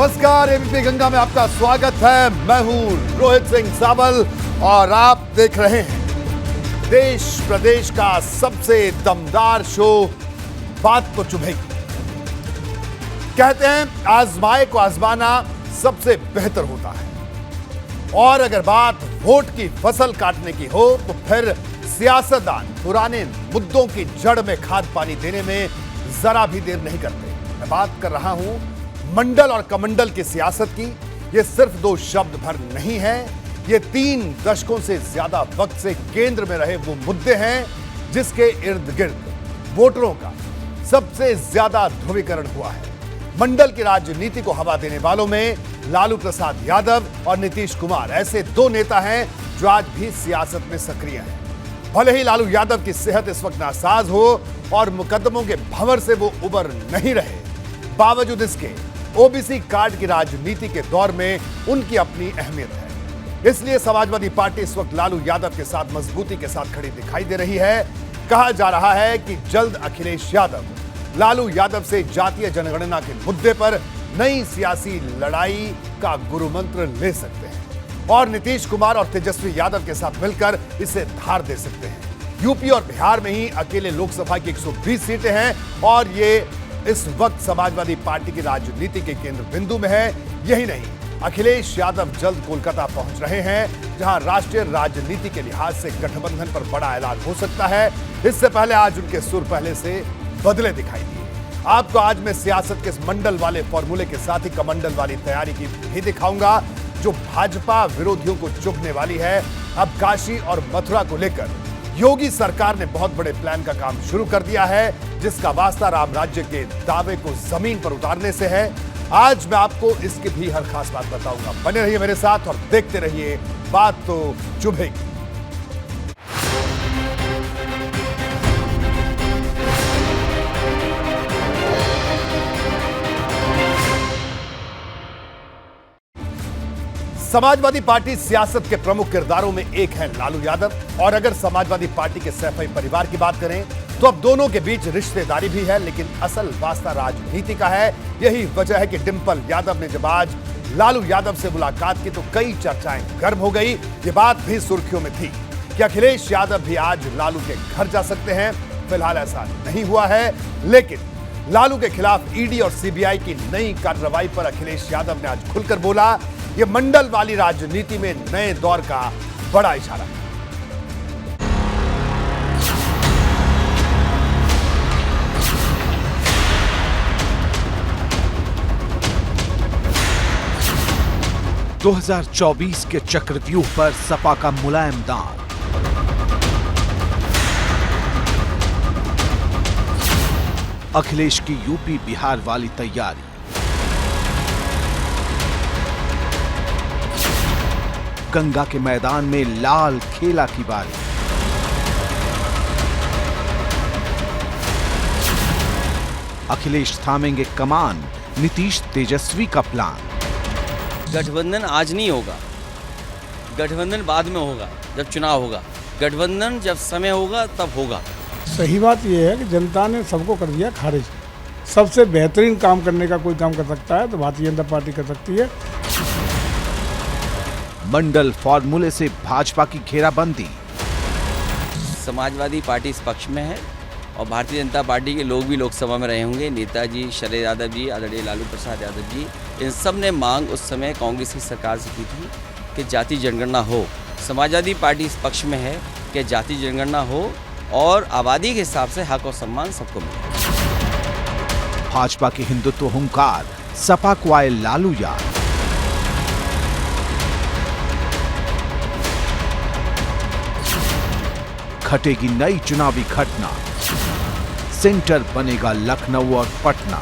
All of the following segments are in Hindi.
नमस्कार, एबीपी गंगा में आपका स्वागत है। मैं हूं रोहित सिंह सावल और आप देख रहे हैं देश प्रदेश का सबसे दमदार शो बात तो चुभेगी। कहते हैं आजमाए को आजमाना सबसे बेहतर होता है और अगर बात वोट की फसल काटने की हो तो फिर सियासतदान पुराने मुद्दों की जड़ में खाद पानी देने में जरा भी देर नहीं करते। मैं बात कर रहा हूं मंडल और कमंडल की सियासत की। ये सिर्फ दो शब्द भर नहीं है, ये 3 दशकों से ज्यादा वक्त से केंद्र में रहे वो मुद्दे हैं जिसके इर्द गिर्द वोटरों का सबसे ज्यादा ध्रुवीकरण हुआ है। मंडल की राजनीति को हवा देने वालों में लालू प्रसाद यादव और नीतीश कुमार ऐसे 2 नेता हैं जो आज भी सियासत में सक्रिय हैं। भले ही लालू यादव की सेहत इस वक्त नासाज हो और मुकदमों के भंवर से वो उबर नहीं रहे, बावजूद इसके ओबीसी कार्ड की राजनीति के दौर में उनकी अपनी अहमियत है। इसलिए समाजवादी पार्टी इस वक्त लालू यादव के साथ मजबूती के साथ खड़ी दिखाई दे रही है। कहा जा रहा है कि जल्द अखिलेश यादव लालू यादव से जातीय जनगणना के मुद्दे पर नई सियासी लड़ाई का गुरुमंत्र ले सकते हैं और नीतीश कुमार और तेजस्वी यादव के साथ मिलकर इसे धार दे सकते हैं। यूपी और बिहार में ही अकेले लोकसभा की 120 सीटें हैं और ये इस वक्त समाजवादी पार्टी की राजनीति के केंद्र बिंदु में है। यही नहीं, अखिलेश यादव जल्द कोलकाता पहुंच रहे हैं जहां राष्ट्रीय राजनीति के लिहाज से गठबंधन पर बड़ा ऐलान हो सकता है। इससे पहले आज उनके सुर पहले से बदले दिखाई दिए। आपको आज मैं सियासत के इस मंडल वाले फॉर्मूले के साथ ही कमंडल वाली तैयारी की भी दिखाऊंगा जो भाजपा विरोधियों को चुभने वाली है। अब काशी और मथुरा को लेकर योगी सरकार ने बहुत बड़े प्लान का काम शुरू कर दिया है जिसका वास्ता राम राज्य के दावे को जमीन पर उतारने से है। आज मैं आपको इसकी भी हर खास बात बताऊंगा। बने रहिए मेरे साथ और देखते रहिए बात तो चुभेगी। समाजवादी पार्टी सियासत के प्रमुख किरदारों में एक है लालू यादव और अगर समाजवादी पार्टी के सैफई परिवार की बात करें तो अब दोनों के बीच रिश्तेदारी भी है, लेकिन असल वास्ता राजनीति का है। यही वजह है कि डिंपल यादव ने जब आज लालू यादव से मुलाकात की तो कई चर्चाएं गर्म हो गई। ये बात भी सुर्खियों में थी कि अखिलेश यादव भी आज लालू के घर जा सकते हैं। फिलहाल ऐसा नहीं हुआ है, लेकिन लालू के खिलाफ ईडी और सीबीआई की नई कार्रवाई पर अखिलेश यादव ने आज खुलकर बोला। ये मंडल वाली राजनीति में नए दौर का बड़ा इशारा है। दो 2024 के चक्रव्यूह पर सपा का मुलायम दांव। अखिलेश की यूपी बिहार वाली तैयारी। गंगा के मैदान में लाल खेला की बारी। अखिलेश थामेंगे कमान, नीतीश तेजस्वी का प्लान। गठबंधन आज नहीं होगा, गठबंधन बाद में होगा जब चुनाव होगा। गठबंधन जब समय होगा तब होगा। सही बात यह है कि जनता ने सबको कर दिया खारिज। सबसे बेहतरीन काम करने का कोई काम कर सकता है तो भारतीय जनता पार्टी कर सकती है। मंडल फॉर्मूले से भाजपा की घेराबंदी। समाजवादी पार्टी इस पक्ष में है और भारतीय जनता पार्टी के लोग भी लोकसभा में रहे होंगे। नेताजी शरद यादव जी, आदरणीय लालू प्रसाद यादव जी, इन सब ने मांग उस समय कांग्रेस की सरकार से की थी कि जाति जनगणना हो। समाजवादी पार्टी इस पक्ष में है कि जाति जनगणना हो और आबादी के हिसाब से हक और सम्मान सबको मिले। भाजपा के हिंदुत्व हुंकार, सपा को आए लालू याद। घटेगी नई चुनावी घटना, सेंटर बनेगा लखनऊ और पटना।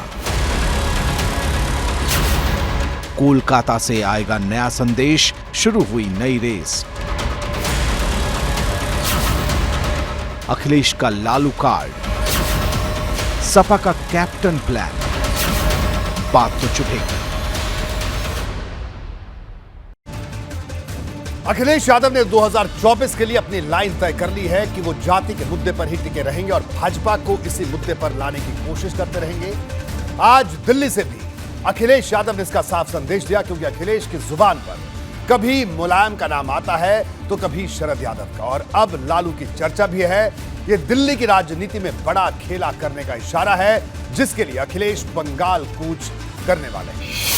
कोलकाता से आएगा नया संदेश, शुरू हुई नई रेस। अखिलेश का लालू कार्ड, सपा का कैप्टन प्लान। बात तो चुभेगी। अखिलेश यादव ने 2024 के लिए अपनी लाइन तय कर ली है कि वो जाति के मुद्दे पर ही टिके रहेंगे और भाजपा को इसी मुद्दे पर लाने की कोशिश करते रहेंगे। आज दिल्ली से भी अखिलेश यादव ने इसका साफ संदेश दिया, क्योंकि अखिलेश की जुबान पर कभी मुलायम का नाम आता है तो कभी शरद यादव का, और अब लालू की चर्चा भी है। ये दिल्ली की राजनीति में बड़ा खेला करने का इशारा है, जिसके लिए अखिलेश बंगाल कूच करने वाले हैं।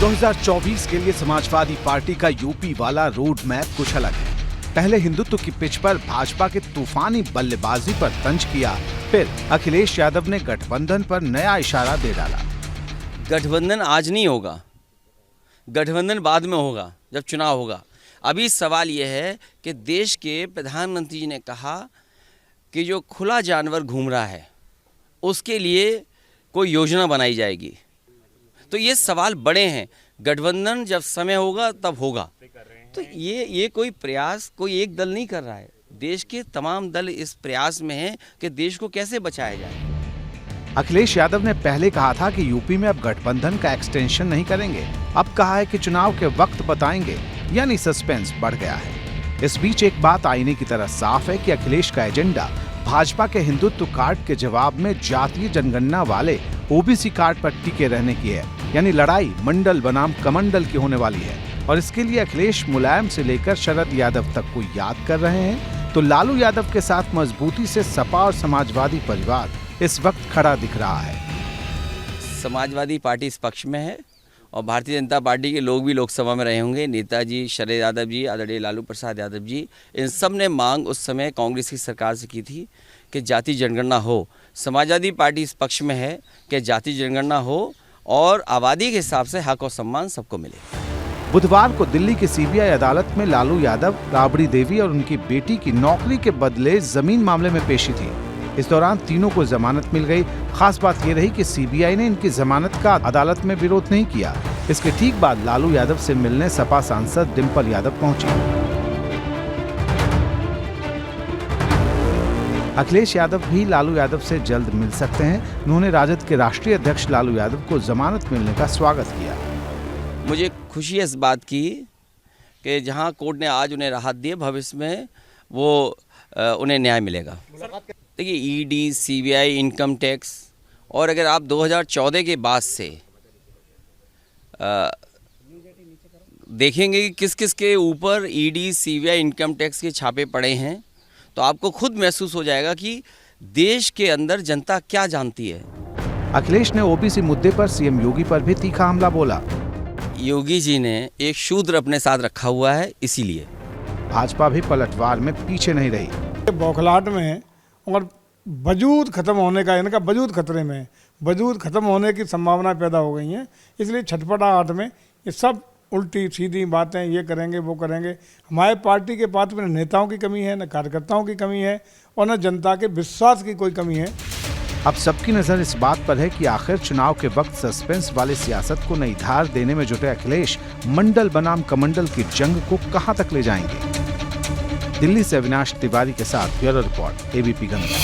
2024 के लिए समाजवादी पार्टी का यूपी वाला रोड मैप कुछ अलग है। पहले हिंदुत्व की पिच पर भाजपा के तूफानी बल्लेबाजी पर तंज किया, फिर अखिलेश यादव ने गठबंधन पर नया इशारा दे डाला। गठबंधन आज नहीं होगा, गठबंधन बाद में होगा जब चुनाव होगा। अभी सवाल यह है कि देश के प्रधानमंत्री जी ने कहा कि जो खुला जानवर घूम रहा है उसके लिए कोई योजना बनाई जाएगी। तो ये सवाल बड़े हैं। गठबंधन जब समय होगा तब होगा। तो ये कोई प्रयास कोई एक दल नहीं कर रहा है, देश के तमाम दल इस प्रयास में हैं कि देश को कैसे बचाया जाए। अखिलेश यादव ने पहले कहा था कि यूपी में अब गठबंधन का एक्सटेंशन नहीं करेंगे, अब कहा है कि चुनाव के वक्त बताएंगे, यानी सस्पेंस बढ़ गया है। इस बीच एक बात आईने की तरह साफ है कि अखिलेश का एजेंडा भाजपा के हिंदुत्व कार्ड के जवाब में जातीय जनगणना वाले ओबीसी कार्ड पर टिके रहने की है, यानी लड़ाई मंडल बनाम कमंडल की होने वाली है। और इसके लिए अखिलेश मुलायम से लेकर शरद यादव तक को याद कर रहे हैं, तो लालू यादव के साथ मजबूती से सपा और समाजवादी परिवार इस वक्त खड़ा दिख रहा है। समाजवादी पार्टी इस पक्ष में है और भारतीय जनता पार्टी के लोग भी लोकसभा में रहे होंगे, नेताजी शरद यादव जी, आदरणीय लालू प्रसाद यादव जी, इन सब ने मांग उस समय कांग्रेस की सरकार से की थी कि जाति जनगणना हो। समाजवादी पार्टी इस पक्ष में है कि जाति जनगणना हो और आबादी के हिसाब से हक और सम्मान सबको मिले। बुधवार को दिल्ली की सीबीआई अदालत में लालू यादव, राबड़ी देवी और उनकी बेटी की नौकरी के बदले जमीन मामले में पेशी थी। इस दौरान तीनों को जमानत मिल गई। खास बात यह रही कि सीबीआई ने इनकी जमानत का अदालत में विरोध नहीं किया। इसके ठीक बाद लालू यादव से मिलने सपा सांसद डिंपल यादव पहुंची। अखिलेश यादव भी लालू यादव से जल्द मिल सकते हैं। उन्होंने राजद के राष्ट्रीय अध्यक्ष लालू यादव को जमानत मिलने का स्वागत किया। मुझे खुशी है इस बात की कि जहां कोर्ट ने आज उन्हें राहत दी, भविष्य में वो उन्हें न्याय मिलेगा। देखिए, ईडी, सीबीआई, इनकम टैक्स, और अगर आप 2014 के बाद से देखेंगे कि किस किस के ऊपर ईडी, सीबीआई, इनकम टैक्स के छापे पड़े हैं, तो आपको खुद महसूस हो जाएगा कि देश के अंदर जनता क्या जानती है। अखिलेश ने ओबीसी मुद्दे पर सीएम योगी पर भी तीखा हमला बोला। योगी जी ने एक शूद्र अपने साथ रखा हुआ है, इसीलिए भाजपा भी पलटवार में पीछे नहीं रही। बौखलाहट में और वजूद खत्म होने का, इनका वजूद खतरे में, वजूद खत्म होने की संभावना पैदा हो गई हैं। इसलिए छटपटाहट में ये सब उल्टी सीधी बातें, ये करेंगे वो करेंगे। हमारे पार्टी के पास में न नेताओं की कमी है, न कार्यकर्ताओं की कमी है, और न जनता के विश्वास की कोई कमी है। अब सबकी नजर इस बात पर है कि आखिर चुनाव के वक्त सस्पेंस वाली सियासत को नई धार देने में जुटे अखिलेश मंडल बनाम कमंडल की जंग को कहां तक ले जाएंगे। दिल्ली से अविनाश तिवारी के साथ ब्यूरो रिपोर्ट, एबीपी गंगा।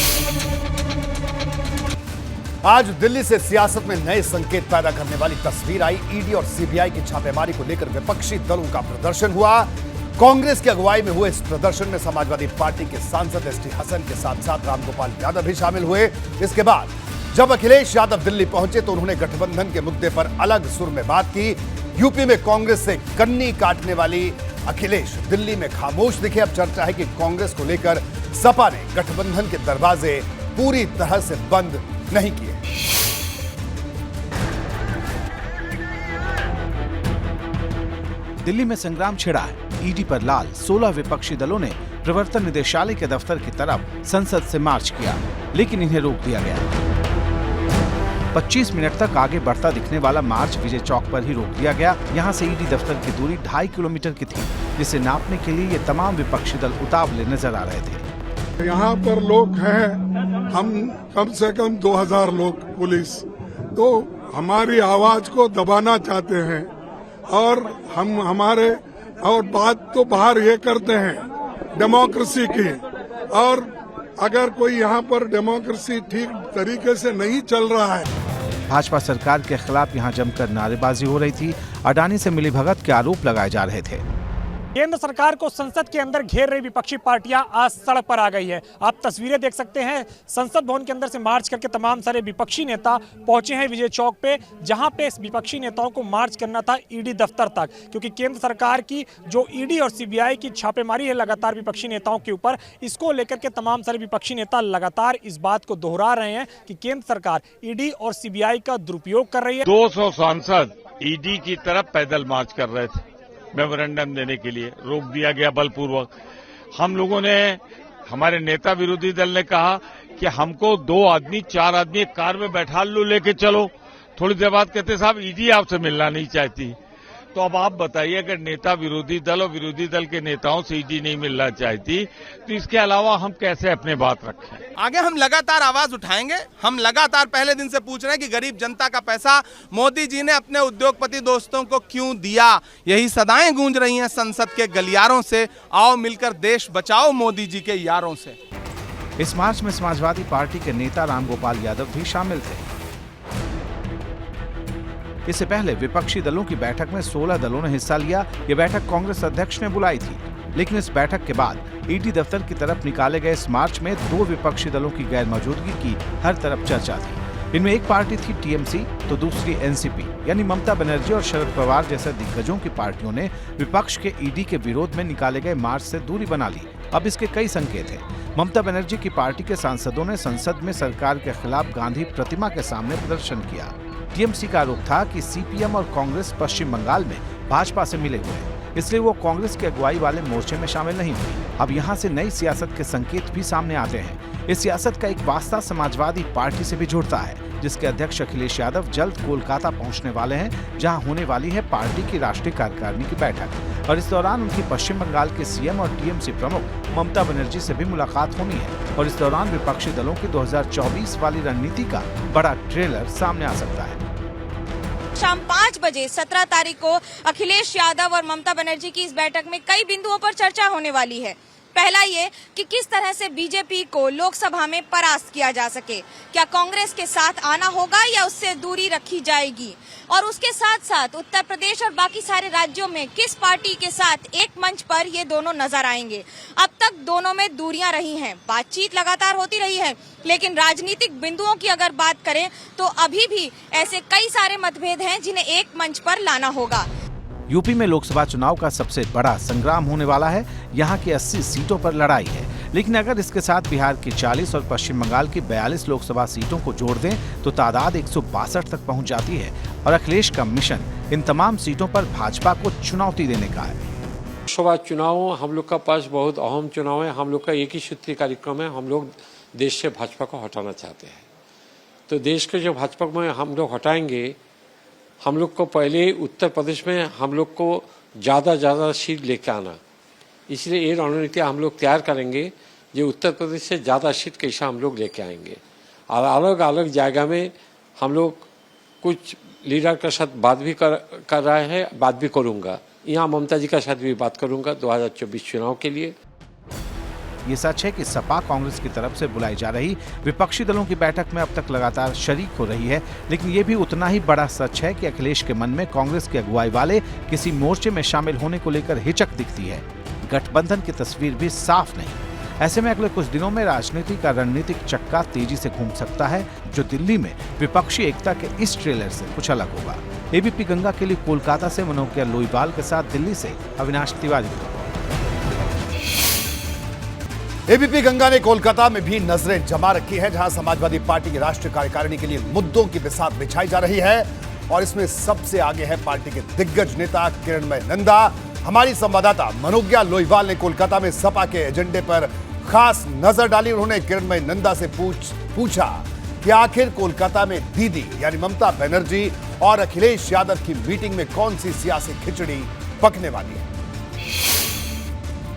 आज दिल्ली से सियासत में नए संकेत पैदा करने वाली तस्वीर आई। ईडी और सीबीआई की छापेमारी को लेकर विपक्षी दलों का प्रदर्शन हुआ। कांग्रेस की अगुवाई में हुए इस प्रदर्शन में समाजवादी पार्टी के सांसद एसटी हसन के साथ साथ रामगोपाल यादव भी शामिल हुए। इसके बाद जब अखिलेश यादव दिल्ली पहुंचे तो उन्होंने गठबंधन के मुद्दे पर अलग सुर में बात की। यूपी में कांग्रेस से कन्नी काटने वाली अखिलेश दिल्ली में खामोश दिखे। अब चर्चा है कि कांग्रेस को लेकर सपा ने गठबंधन के दरवाजे पूरी तरह से बंद नहीं किए। दिल्ली में संग्राम छिड़ा है। ईडी पर लाल 16 विपक्षी दलों ने प्रवर्तन निदेशालय के दफ्तर की तरफ संसद से मार्च किया, लेकिन इन्हें रोक दिया गया। 25 मिनट तक आगे बढ़ता दिखने वाला मार्च विजय चौक पर ही रोक दिया गया। यहाँ से ईडी दफ्तर की दूरी 2.5 किलोमीटर की थी, जिसे नापने के लिए ये तमाम विपक्षी दल उतावले नजर आ रहे थे। यहाँ पर लोग हैं, हम कम से कम 2000 लोग पुलिस, तो हमारी आवाज को दबाना चाहते हैं और हम हमारे और बात तो बाहर ये करते हैं डेमोक्रेसी की, और अगर कोई यहाँ पर डेमोक्रेसी ठीक तरीके से नहीं चल रहा है। भाजपा सरकार के खिलाफ यहाँ जमकर नारेबाजी हो रही थी। अडानी से मिलीभगत के आरोप लगाए जा रहे थे। केंद्र सरकार को संसद के अंदर घेर रही विपक्षी पार्टियां आज सड़क पर आ गई है। आप तस्वीरें देख सकते हैं, संसद भवन के अंदर से मार्च करके तमाम सारे विपक्षी नेता पहुंचे हैं विजय चौक पे, जहां पे इस विपक्षी नेताओं को मार्च करना था ईडी दफ्तर तक, क्योंकि केंद्र सरकार की जो ईडी और सीबीआई की छापेमारी है लगातार विपक्षी नेताओं के ऊपर, इसको लेकर के तमाम सारे विपक्षी नेता लगातार इस बात को दोहरा रहे हैं कि केंद्र सरकार ईडी और सीबीआई का दुरुपयोग कर रही है। 200 सांसद ईडी की तरफ पैदल मार्च कर रहे थे, मेमोरेंडम देने के लिए रोक दिया गया बलपूर्वक। हम लोगों ने, हमारे नेता विरोधी दल ने कहा कि हमको 2 आदमी 4 आदमी एक कार में बैठा लो, लेके चलो। थोड़ी देर बाद कहते साहब ईडी आपसे मिलना नहीं चाहती। तो अब आप बताइए, अगर नेता विरोधी दल और विरोधी दल के नेताओं से ईडी नहीं मिलना चाहती तो इसके अलावा हम कैसे अपने बात रखें? आगे हम लगातार आवाज उठाएंगे। हम लगातार पहले दिन से पूछ रहे हैं कि गरीब जनता का पैसा मोदी जी ने अपने उद्योगपति दोस्तों को क्यों दिया। यही सदाएं गूंज रही हैं संसद के गलियारों से। आओ मिलकर देश बचाओ मोदी जी के यारों से। इस मार्च में समाजवादी पार्टी के नेता रामगोपाल यादव भी शामिल थे। इससे पहले विपक्षी दलों की बैठक में 16 दलों ने हिस्सा लिया। ये बैठक कांग्रेस अध्यक्ष ने बुलाई थी, लेकिन इस बैठक के बाद ईडी दफ्तर की तरफ निकाले गए इस मार्च में 2 विपक्षी दलों की गैर मौजूदगी की हर तरफ चर्चा थी। इनमें एक पार्टी थी टीएमसी तो दूसरी एनसीपी, यानी ममता बनर्जी और शरद पवार जैसे दिग्गजों की पार्टियों ने विपक्ष के ईडी के विरोध में निकाले गए मार्च से दूरी बना ली। अब इसके कई संकेत हैं। ममता बनर्जी की पार्टी के सांसदों ने संसद में सरकार के खिलाफ गांधी प्रतिमा के सामने प्रदर्शन किया। टीएमसी का आरोप था कि सीपीएम और कांग्रेस पश्चिम बंगाल में भाजपा से मिले हुए हैं, इसलिए वो कांग्रेस की अगुवाई वाले मोर्चे में शामिल नहीं हुई। अब यहाँ से नई सियासत के संकेत भी सामने आते हैं। इस सियासत का एक वास्ता समाजवादी पार्टी से भी जुड़ता है, जिसके अध्यक्ष अखिलेश यादव जल्द कोलकाता पहुंचने वाले हैं, जहां होने वाली है पार्टी की राष्ट्रीय कार्यकारिणी की बैठक। और इस दौरान उनकी पश्चिम बंगाल के सीएम और टीएमसी प्रमुख ममता बनर्जी से भी मुलाकात होनी है। और इस दौरान विपक्षी दलों की 2024 वाली रणनीति का बड़ा ट्रेलर सामने आ सकता है। शाम 5 बजे 17 तारीख को अखिलेश यादव और ममता बनर्जी की इस बैठक में कई बिंदुओं पर चर्चा होने वाली है। पहला ये कि किस तरह से बीजेपी को लोकसभा में परास्त किया जा सके, क्या कांग्रेस के साथ आना होगा या उससे दूरी रखी जाएगी, और उसके साथ साथ उत्तर प्रदेश और बाकी सारे राज्यों में किस पार्टी के साथ एक मंच पर ये दोनों नजर आएंगे। अब तक दोनों में दूरियां रही हैं, बातचीत लगातार होती रही है, लेकिन राजनीतिक बिंदुओं की अगर बात करें तो अभी भी ऐसे कई सारे मतभेद हैं जिन्हें एक मंच पर लाना होगा। यूपी में लोकसभा चुनाव का सबसे बड़ा संग्राम होने वाला है। यहाँ की 80 सीटों पर लड़ाई है, लेकिन अगर इसके साथ बिहार की 40 और पश्चिम बंगाल की 42 लोकसभा सीटों को जोड़ दें तो तादाद 162 तक पहुँच जाती है। और अखिलेश का मिशन इन तमाम सीटों पर भाजपा को चुनौती देने का है। लोकसभा चुनाव हम लोग का पास बहुत अहम चुनाव है। हम लोग का एक ही सूत्री कार्यक्रम है, हम लोग देश से भाजपा को हटाना चाहते हैं। तो देश के जो भाजपा में हम लोग हटाएंगे, हम लोग को पहले उत्तर प्रदेश में हम लोग को ज़्यादा सीट लेके आना, इसलिए ये रणनीति हम लोग तैयार करेंगे जो उत्तर प्रदेश से ज़्यादा सीट कैसा हम लोग लेके आएंगे। और अलग अलग जगह में हम लोग कुछ लीडर के साथ बात भी कर रहे हैं, बात भी करूँगा। यहाँ ममता जी के साथ भी बात करूँगा 2024 चुनाव के लिए। ये सच है कि सपा कांग्रेस की तरफ से बुलाई जा रही विपक्षी दलों की बैठक में अब तक लगातार शरीक हो रही है, लेकिन ये भी उतना ही बड़ा सच है कि अखिलेश के मन में कांग्रेस की अगुवाई वाले किसी मोर्चे में शामिल होने को लेकर हिचक दिखती है। गठबंधन की तस्वीर भी साफ नहीं। ऐसे में अगले कुछ दिनों में राजनीति का रणनीतिक चक्का तेजी से घूम सकता है, जो दिल्ली में विपक्षी एकता के इस ट्रेलर से कुछ अलग होगा। एबीपी गंगा के लिए कोलकाता से मनोज लोईवाल के साथ दिल्ली से अविनाश तिवारी। एबीपी गंगा ने कोलकाता में भी नजरें जमा रखी हैं, जहां समाजवादी पार्टी की राष्ट्रीय कार्यकारिणी के लिए मुद्दों की बिसात बिछाई जा रही है। और इसमें सबसे आगे है पार्टी के दिग्गज नेता किरणमय नंदा। हमारी संवाददाता मनोज्ञा लोईवाल ने कोलकाता में सपा के एजेंडे पर खास नजर डाली। उन्होंने किरणमय नंदा से पूछा कि आखिर कोलकाता में दीदी यानी ममता बनर्जी और अखिलेश यादव की मीटिंग में कौन सी सियासी खिचड़ी पकने वाली है।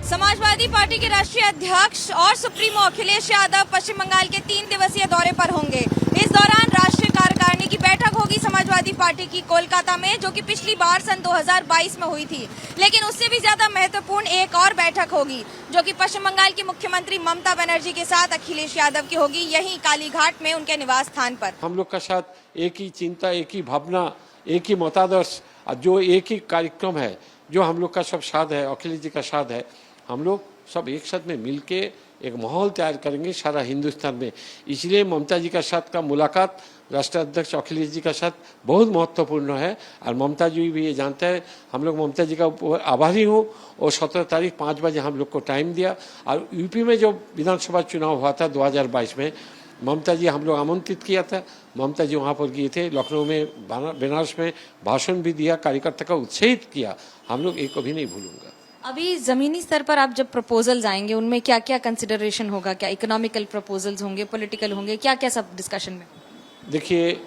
समाजवादी पार्टी के राष्ट्रीय अध्यक्ष और सुप्रीमो अखिलेश यादव पश्चिम बंगाल के 3 दिवसीय दौरे पर होंगे। इस दौरान राष्ट्रीय कार्यकारिणी की बैठक होगी समाजवादी पार्टी की कोलकाता में, जो कि पिछली बार सन 2022 में हुई थी। लेकिन उससे भी ज्यादा महत्वपूर्ण एक और बैठक होगी, जो कि पश्चिम बंगाल की मुख्यमंत्री ममता बनर्जी के साथ अखिलेश यादव की होगी, यहीं कालीघाट में उनके निवास स्थान पर। हम लोग का साथ एक ही चिंता, एक ही भावना, एक ही मतादर्श, जो एक ही कार्यक्रम है, जो हम लोग का सब साथ है, अखिलेश जी का साथ है, हम लोग सब एक साथ में मिल के एक माहौल तैयार करेंगे सारा हिंदुस्तान में। इसलिए ममता जी का साथ का मुलाकात राष्ट्रीय अध्यक्ष अखिलेश जी का साथ बहुत महत्वपूर्ण है। और ममता जी भी ये जानते हैं, हम लोग ममता जी का आभारी हूँ। और 17 तारीख 5 बजे हम लोग को टाइम दिया। और यूपी में जो विधानसभा चुनाव हुआ था 2022 में, ममता जी हम लोग आमंत्रित किया था, ममता जी वहाँ पर गए थे, लखनऊ में, बनारस में भाषण भी दिया, कार्यकर्ता का उत्साहित किया। हम लोग एक कभी नहीं भूलूंगा। अभी जमीनी स्तर पर आप जब प्रपोजल्स आएंगे उनमें क्या क्या कंसिडरेशन होगा? क्या इकोनॉमिकल प्रपोजल्स होंगे, पॉलिटिकल होंगे, क्या क्या सब डिस्कशन में? देखिए,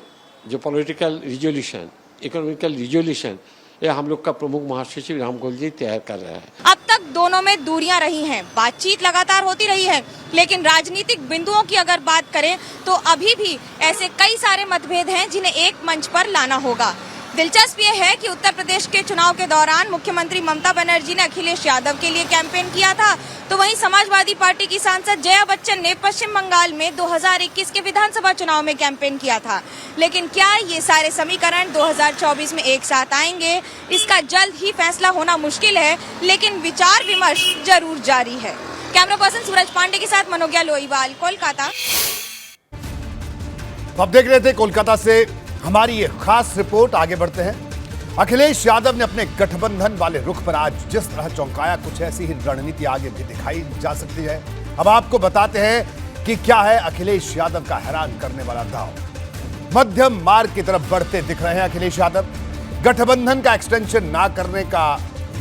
जो पॉलिटिकल रिजोल्यूशन, इकोनॉमिकल रिजोल्यूशन, ये हम लोग का प्रमुख महासचिव राम गोयल जी तैयार कर रहे हैं। अब तक दोनों में दूरियां रही हैं, बातचीत लगातार होती रही है, लेकिन राजनीतिक बिंदुओं की अगर बात करें तो अभी भी ऐसे कई सारे मतभेद हैं जिन्हें एक मंच पर लाना होगा। दिलचस्प ये है कि उत्तर प्रदेश के चुनाव के दौरान मुख्यमंत्री ममता बनर्जी ने अखिलेश यादव के लिए कैंपेन किया था, तो वहीं समाजवादी पार्टी की सांसद जया बच्चन ने पश्चिम बंगाल में 2021 के विधानसभा चुनाव में कैंपेन किया था। लेकिन क्या ये सारे समीकरण 2024 में एक साथ आएंगे, इसका जल्द ही फैसला होना मुश्किल है, लेकिन विचार विमर्श जरूर जारी है। कैमरा पर्सन सूरज पांडे के साथ मनोज्ञा लोईवाल, कोलकाता। अब देख रहे थे कोलकाता से हमारी ये खास रिपोर्ट। आगे बढ़ते हैं। अखिलेश यादव ने अपने गठबंधन वाले रुख पर आज जिस तरह चौंकाया, कुछ ऐसी ही रणनीति आगे भी दिखाई जा सकती है। अब आपको बताते हैं कि क्या है अखिलेश यादव का हैरान करने वाला दांव। मध्यम मार्ग की तरफ बढ़ते दिख रहे हैं अखिलेश यादव। गठबंधन का एक्सटेंशन ना करने का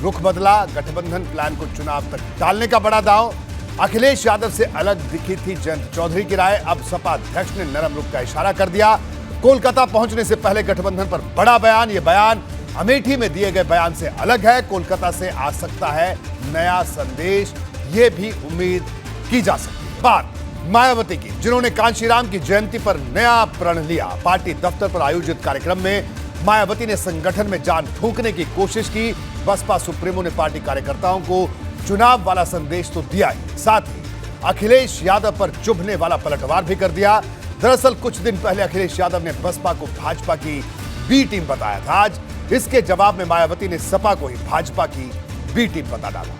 रुख बदला, गठबंधन प्लान को चुनाव तक टालने का बड़ा दांव। अखिलेश यादव से अलग दिखी थी जयंत चौधरी की राय, अब सपा अध्यक्ष ने नरम रुख का इशारा कर दिया। कोलकाता पहुंचने से पहले गठबंधन पर बड़ा बयान। यह बयान अमेठी में दिए गए बयान से अलग है। कोलकाता से आ सकता है नया संदेश, यह भी उम्मीद की जा सकती है। बात मायावती की, जिन्होंने कांशीराम की जयंती पर नया प्रण लिया। पार्टी दफ्तर पर आयोजित कार्यक्रम में मायावती ने संगठन में जान फूंकने की कोशिश की। बसपा सुप्रीमो ने पार्टी कार्यकर्ताओं को चुनाव वाला संदेश तो दिया ही, साथ ही अखिलेश यादव पर चुभने वाला पलटवार भी कर दिया। दरअसल कुछ दिन पहले अखिलेश यादव ने बसपा को भाजपा की बी टीम बताया था। आज इसके जवाब में मायावती ने सपा को ही भाजपा की बी टीम बता डाला।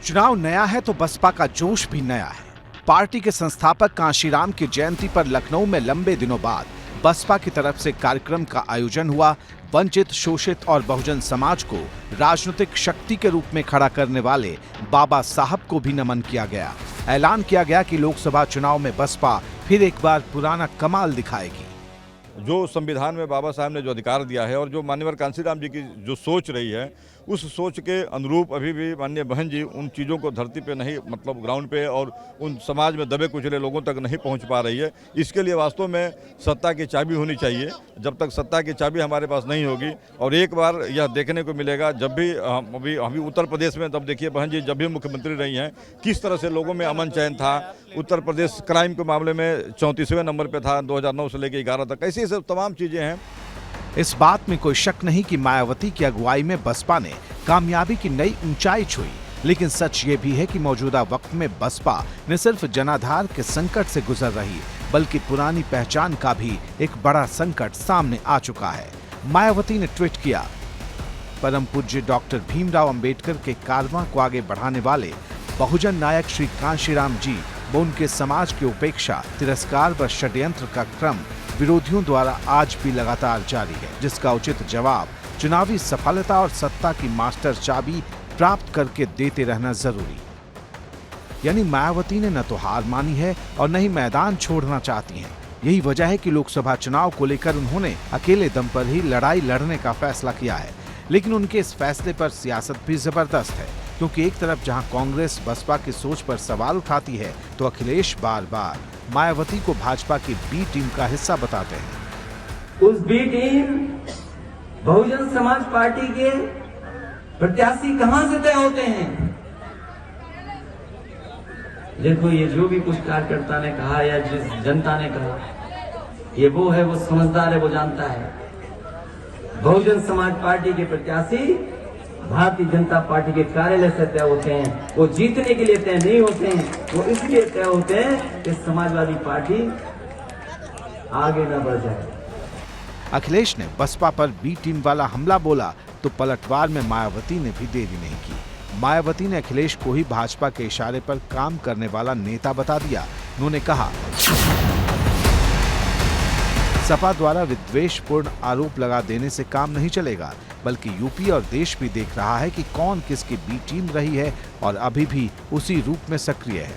चुनाव नया है तो बसपा का जोश भी नया है। पार्टी के संस्थापक कांशीराम की जयंती पर लखनऊ में लंबे दिनों बाद बसपा की तरफ से कार्यक्रम का आयोजन हुआ। वंचित, शोषित और बहुजन समाज को राजनीतिक शक्ति के रूप में खड़ा करने वाले बाबा साहब को भी नमन किया गया। ऐलान किया गया कि लोकसभा चुनाव में बसपा फिर एक बार पुराना कमाल दिखाएगी। जो संविधान में बाबा साहब ने जो अधिकार दिया है और जो माननीय कांशीराम जी की जो सोच रही है, उस सोच के अनुरूप अभी भी माननीय बहन जी उन चीज़ों को धरती पे नहीं, मतलब ग्राउंड पे और उन समाज में दबे कुचले लोगों तक नहीं पहुंच पा रही है। इसके लिए वास्तव में सत्ता की चाबी होनी चाहिए। जब तक सत्ता की चाबी हमारे पास नहीं होगी, और एक बार यह देखने को मिलेगा जब भी अभी उत्तर प्रदेश में, तब देखिए बहन जी जब भी मुख्यमंत्री रही हैं, किस तरह से लोगों में अमन चैन था। उत्तर प्रदेश क्राइम के मामले में 34वें नंबर पर था 2009 से लेकर 11 तक। ऐसी सब तमाम चीज़ें हैं। इस बात में कोई शक नहीं कि मायावती की अगुवाई में बसपा ने कामयाबी की नई ऊंचाई छुई। लेकिन सच ये भी है कि मौजूदा वक्त में बसपा न सिर्फ जनाधार के संकट से गुजर रही, बल्कि पुरानी पहचान का भी एक बड़ा संकट सामने आ चुका है। मायावती ने ट्वीट किया, परम पूज्य डॉक्टर भीमराव अंबेडकर के कारवां को आगे बढ़ाने वाले बहुजन नायक श्री कांशीराम जी व उनके समाज की उपेक्षा, तिरस्कार व षड्यंत्र का क्रम विरोधियों द्वारा आज भी लगातार जारी है, जिसका उचित जवाब चुनावी सफलता और सत्ता की मास्टर चाबी प्राप्त करके देते रहना जरूरी। यानी मायावती ने न तो हार मानी है और न ही मैदान छोड़ना चाहती हैं। यही वजह है कि लोकसभा चुनाव को लेकर उन्होंने अकेले दम पर ही लड़ाई लड़ने का फैसला किया है। लेकिन उनके इस फैसले पर सियासत भी जबरदस्त है, क्योंकि एक तरफ जहां कांग्रेस बसपा की सोच पर सवाल उठाती है, तो अखिलेश बार बार मायावती को भाजपा की बी टीम का हिस्सा बताते हैं। उस B team Bahujan Samaj party के प्रत्याशी कहां से तय होते हैं? देखो, ये जो भी कुछ कार्यकर्ता ने कहा या जिस जनता ने कहा, ये वो है, वो समझदार है, वो जानता है बहुजन समाज पार्टी के प्रत्याशी भारतीय जनता पार्टी के कार्यालय से तय होते हैं। वो जीतने के लिए तय नहीं होते हैं, वो इसलिए तय होते हैं कि समाजवादी पार्टी आगे न बढ़ जाए। अखिलेश ने बसपा पर बी टीम वाला हमला बोला तो पलटवार में मायावती ने भी देरी नहीं की। मायावती ने अखिलेश को ही भाजपा के इशारे पर काम करने वाला नेता बता दिया। उन्होंने कहा, सपा द्वारा विद्वेषपूर्ण आरोप लगा देने से काम नहीं चलेगा, बल्कि यूपी और देश भी देख रहा है कि कौन किसकी बी टीम रही है और अभी भी उसी रूप में सक्रिय है।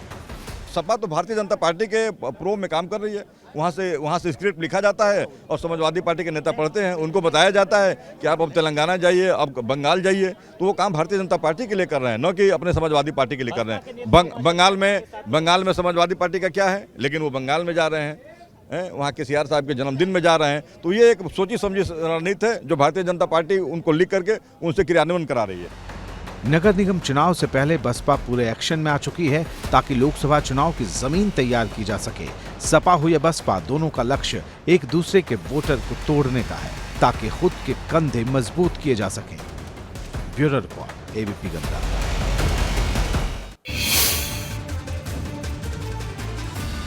सपा तो भारतीय जनता पार्टी के प्रो में काम कर रही है। वहाँ से स्क्रिप्ट लिखा जाता है और समाजवादी पार्टी के नेता पढ़ते हैं, उनको बताया जाता है कि आप अब तेलंगाना जाइए, अब बंगाल जाइए। तो वो काम भारतीय जनता पार्टी के लिए कर रहे हैं, न कि अपने समाजवादी पार्टी के लिए कर रहे हैं। बंगाल में समाजवादी पार्टी का क्या है, लेकिन वो बंगाल में जा रहे हैं, वहाँ के सीआर साहब के जन्मदिन में जा रहे हैं। तो ये एक सोची समझी रणनीति है जो भारतीय जनता पार्टी उनको लिख करके उनसे क्रियान्वयन करा रही है। नगर निगम चुनाव से पहले बसपा पूरे एक्शन में आ चुकी है ताकि लोकसभा चुनाव की जमीन तैयार की जा सके। सपा हो या बसपा, दोनों का लक्ष्य एक दूसरे के वोटर को तोड़ने का है ताकि खुद के कंधे मजबूत किए जा सकें। Bureau report, ABP Ganga.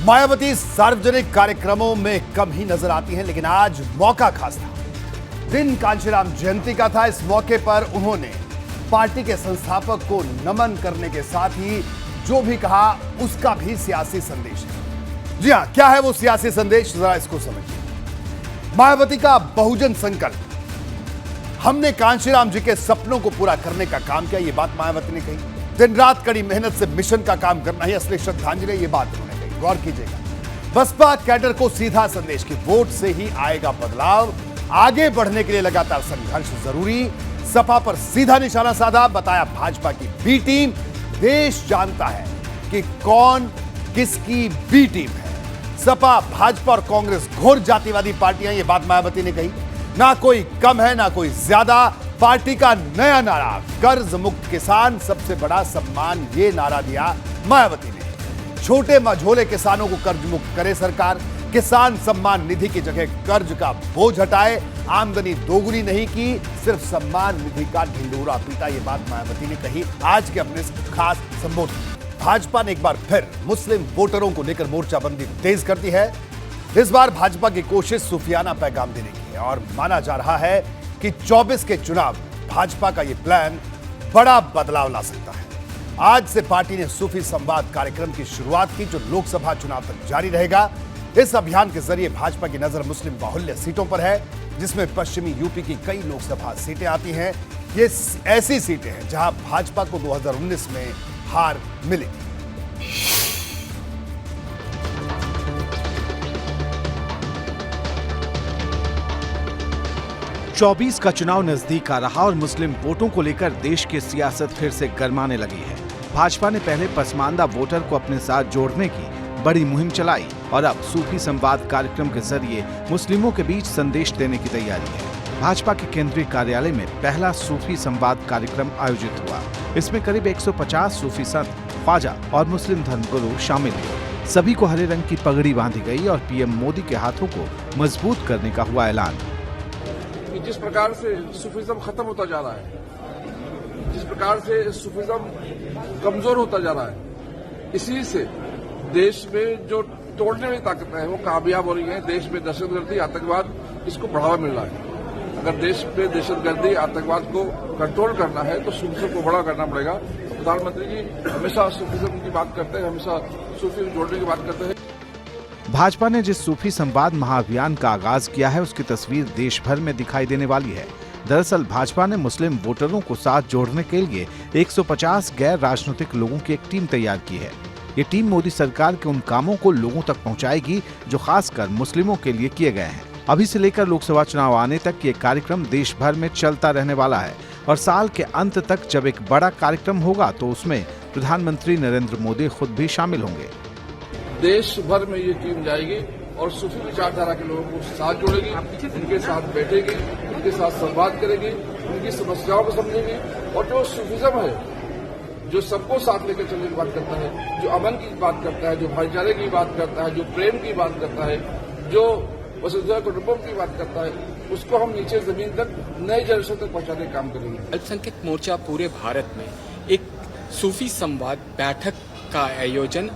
Mayawati सार्वजनिक कार्यक्रमों में कम ही नजर आती हैं, लेकिन आज मौका खास था। दिन कांशीराम जयंती का था। इस मौके पर उन्होंने पार्टी के संस्थापक को नमन करने के साथ ही जो भी कहा उसका भी सियासी संदेश है। जी हां, क्या है वो सियासी संदेश, जरा इसको समझिए। मायावती का बहुजन संकल्प, हमने कांशीराम जी के सपनों को पूरा करने का काम किया, ये बात मायावती ने कही। दिन रात कड़ी मेहनत से मिशन का काम करना ही असली श्रद्धांजलि, ये बात उन्होंने कही। गौर कीजिएगा, बसपा कैडर को सीधा संदेश कि वोट से ही आएगा बदलाव, आगे बढ़ने के लिए लगातार संघर्ष जरूरी। सपा पर सीधा निशाना साधा, बताया भाजपा की बी टीम। देश जानता है कि कौन किसकी बी टीम है। सपा, भाजपा और कांग्रेस घोर जातिवादी पार्टियां, ये बात मायावती ने कही। ना कोई कम है ना कोई ज्यादा। पार्टी का नया नारा, कर्ज मुक्त किसान सबसे बड़ा सम्मान, ये नारा दिया मायावती ने। छोटे मझोले किसानों को कर्ज मुक्त करे सरकार। किसान सम्मान निधि की जगह कर्ज का बोझ हटाए। आमदनी दोगुनी नहीं की, सिर्फ सम्मान निधि का ढिंडोरा पीटा, ये बात मायावती ने कही आज के अपने खास संबोधन। भाजपा ने एक बार फिर मुस्लिम वोटरों को लेकर मोर्चाबंदी तेज कर दी है। इस बार भाजपा की कोशिश सूफियाना पैगाम देने की है और माना जा रहा है कि 24 के चुनाव भाजपा का ये प्लान बड़ा बदलाव ला सकता है। आज से पार्टी ने सूफी संवाद कार्यक्रम की शुरुआत की, जो लोकसभा चुनाव तक जारी रहेगा। इस अभियान के जरिए भाजपा की नजर मुस्लिम बाहुल्य सीटों पर है, जिसमें पश्चिमी यूपी की कई लोकसभा सीटें आती हैं। ये ऐसी सीटें हैं जहां भाजपा को 2019 में हार मिली। चौबीस का चुनाव नजदीक आ रहा और मुस्लिम वोटों को लेकर देश की सियासत फिर से गरमाने लगी है। भाजपा ने पहले पसमानदा वोटर को अपने साथ जोड़ने की बड़ी मुहिम चलाई और अब सूफी संवाद कार्यक्रम के जरिए मुस्लिमों के बीच संदेश देने की तैयारी है। भाजपा के केंद्रीय कार्यालय में पहला सूफी संवाद कार्यक्रम आयोजित हुआ। इसमें करीब 150 सूफी संत, ख्वाजा और मुस्लिम धर्मगुरु शामिल हुए। सभी को हरे रंग की पगड़ी बांधी गई और पीएम मोदी के हाथों को मजबूत करने का हुआ ऐलान। जिस प्रकार से सूफीज्म खत्म होता जा रहा है, जिस प्रकार से सूफीज्म कमजोर होता जा रहा है, इसी से देश में जो तोड़ने में ताकतें हैं वो कामयाब हो रही हैं। देश में दहशतगर्दी, आतंकवाद, इसको बढ़ावा मिल रहा है। अगर देश में दहशतगर्दी, आतंकवाद को कंट्रोल करना है तो सूफीज्म को बड़ा करना पड़ेगा। तो प्रधानमंत्री जी हमेशा सूफीज्म की बात करते हैं, हमेशा सूफी जोड़ने की बात करते हैं। भाजपा ने जिस सूफी संवाद महाअभियान का आगाज किया है, उसकी तस्वीर देश भर में दिखाई देने वाली है। दरअसल भाजपा ने मुस्लिम वोटरों को साथ जोड़ने के लिए 150 गैर राजनीतिक लोगों की एक टीम तैयार की है। ये टीम मोदी सरकार के उन कामों को लोगों तक पहुंचाएगी जो खासकर मुस्लिमों के लिए किए गए हैं। अभी से लेकर लोकसभा चुनाव आने तक ये कार्यक्रम देश भर में चलता रहने वाला है और साल के अंत तक जब एक बड़ा कार्यक्रम होगा तो उसमें प्रधानमंत्री नरेंद्र मोदी खुद भी शामिल होंगे। देश भर में ये टीम जाएगी और सूफी विचारधारा के लोगों को साथ जोड़ेगी, उनके साथ बैठेगी, उनके साथ संवाद करेगी, उनकी समस्याओं को समझेगी। और जो सूफीज्म है, जो सबको साथ लेकर चलने की बात करता है, जो अमन की बात करता है, जो भाईचारे की बात करता है, जो प्रेम की बात करता है, जो वसुधैव कुटुंबकम की बात करता है, उसको हम नीचे जमीन तक नए जनरेशन तक पहुंचाने का काम करेंगे। अल्पसंख्यक मोर्चा पूरे भारत में एक सूफी संवाद बैठक का आयोजन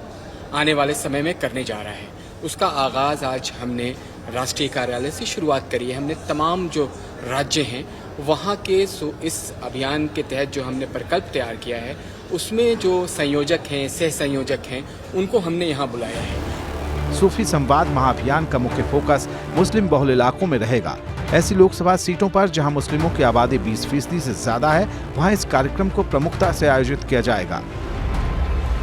आने वाले समय में करने जा रहा है। उसका आगाज आज हमने राष्ट्रीय कार्यालय से शुरुआत करी है। हमने तमाम जो राज्य हैं वहाँ के इस अभियान के तहत जो हमने प्रकल्प तैयार किया है उसमें जो संयोजक हैं, सह संयोजक हैं, उनको हमने यहाँ बुलाया है। सूफी संवाद महाअभियान का मुख्य फोकस मुस्लिम बहुल इलाकों में रहेगा। ऐसी लोकसभा सीटों पर जहां मुस्लिमों की आबादी 20% से ज्यादा है, वहां इस कार्यक्रम को प्रमुखता से आयोजित किया जाएगा।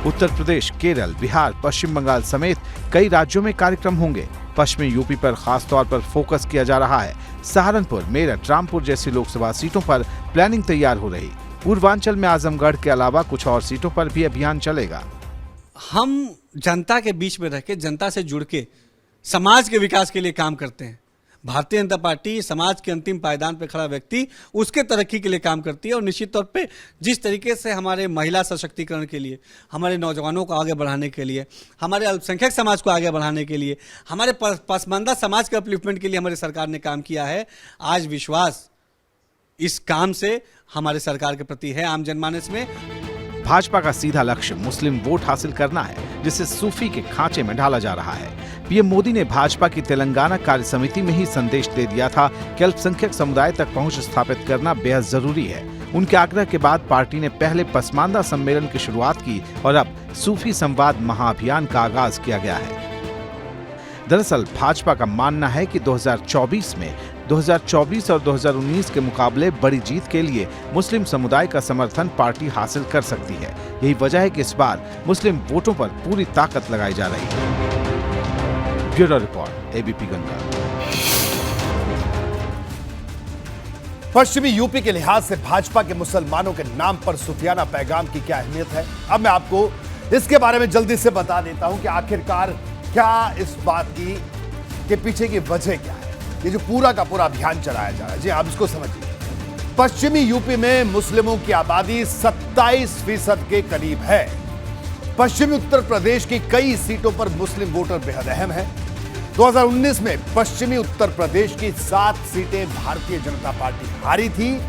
उत्तर प्रदेश, केरल, बिहार, पश्चिम बंगाल समेत कई राज्यों में कार्यक्रम होंगे। पश्चिमी यूपी पर खास तौर पर फोकस किया जा रहा है। सहारनपुर, मेरठ, रामपुर जैसी लोकसभा सीटों पर प्लानिंग तैयार हो रही। पूर्वांचल में आजमगढ़ के अलावा कुछ और सीटों पर भी अभियान चलेगा। हम जनता के बीच में रह के, जनता से जुड़ के समाज के विकास के लिए काम करते हैं। भारतीय जनता पार्टी समाज के अंतिम पायदान पर खड़ा व्यक्ति उसके तरक्की के लिए काम करती है और निश्चित तौर पे जिस तरीके से हमारे महिला सशक्तिकरण के लिए, हमारे नौजवानों को आगे बढ़ाने के लिए, हमारे अल्पसंख्यक समाज को आगे बढ़ाने के लिए, हमारे पसमानदा समाज के अपलिफ्टमेंट के लिए हमारी सरकार ने काम किया है। आज विश्वास इस काम से हमारे सरकार के प्रति है आम जनमानस में। भाजपा का सीधा लक्ष्य मुस्लिम वोट हासिल करना है, जिसे सूफी के खांचे में ढाला जा रहा है। पीएम मोदी ने भाजपा की तेलंगाना कार्य समिति में ही संदेश दे दिया था कि अल्पसंख्यक समुदाय तक पहुंच स्थापित करना बेहद जरूरी है। उनके आग्रह के बाद पार्टी ने पहले पसमानदा सम्मेलन की शुरुआत की और अब सूफी संवाद महाअभियान का आगाज किया गया है। दरअसल भाजपा का मानना है कि 2024 और 2019 के मुकाबले बड़ी जीत के लिए मुस्लिम समुदाय का समर्थन पार्टी हासिल कर सकती है। यही वजह है कि इस बार मुस्लिम वोटों पर पूरी ताकत लगाई जा रही है। Bureau report, ABP Ganga. पश्चिमी यूपी के लिहाज से भाजपा के मुसलमानों के नाम पर सूफियाना पैगाम की क्या अहमियत है, अब मैं आपको इसके बारे में जल्दी से बता देता हूं कि आखिरकार क्या इस बात की के पीछे की वजह क्या है। ये जो पूरा का पूरा अभियान चलाया जा रहा है, जी आप इसको समझिए। पश्चिमी यूपी में मुस्लिमों की आबादी 27% के करीब है। पश्चिमी उत्तर प्रदेश की कई सीटों पर मुस्लिम वोटर बेहद अहम है। 2019 में पश्चिमी उत्तर प्रदेश की 7 सीटें भारतीय जनता पार्टी हारी थी।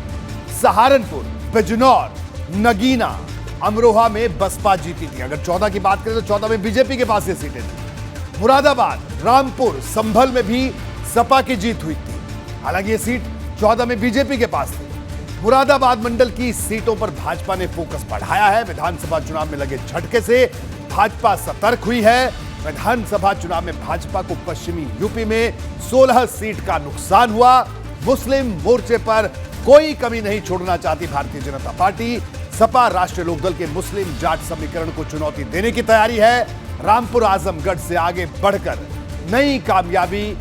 सहारनपुर, बिजनौर, नगीना, अमरोहा में बसपा जीती थी। अगर 14 की बात करें तो 14 में बीजेपी के पास ये सीटें थी। मुरादाबाद, रामपुर, संभल में भी सपा की जीत हुई थी। हालांकि ये सीट 14 में बीजेपी के पास थी। मुरादाबाद मंडल की सीटों पर भाजपा ने फोकस बढ़ाया है। विधानसभा चुनाव में लगे झटके से भाजपा सतर्क हुई है। विधानसभा चुनाव में भाजपा को पश्चिमी यूपी में 16 सीट का नुकसान हुआ। मुस्लिम मोर्चे पर कोई कमी नहीं छोड़ना चाहती भारतीय जनता पार्टी। सपा राष्ट्रीय लोकदल के मुस्लिम जाट समीकरण को चुनौती देने की तैयारी है। रामपुर आजमगढ़ से आगे बढ़कर नई कामयाबी